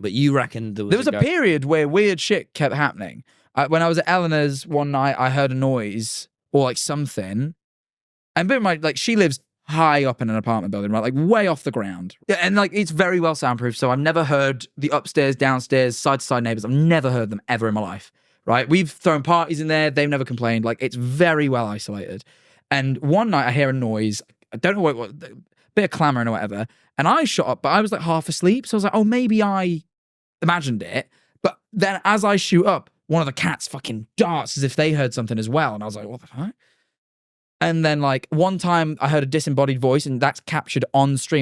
But you reckon there was a period where weird shit kept happening. When I was at Eleanor's one night, I heard a noise or like something. And bear in mind, like she lives high up in an apartment building, right? Like way off the ground. Yeah, and like it's very well soundproof. So I've never heard the upstairs, downstairs, side to side neighbors. I've never heard them ever in my life, right? We've thrown parties in there. They've never complained. Like it's very well isolated. And one night I hear a noise. I don't know what bit of clamoring or whatever. And I shot up, but I was like half asleep. So I was like, oh, maybe I imagined it. But then as I shoot up, one of the cats fucking darts as if they heard something as well. And I was like, what the fuck? And then like one time I heard a disembodied voice and that's captured on stream.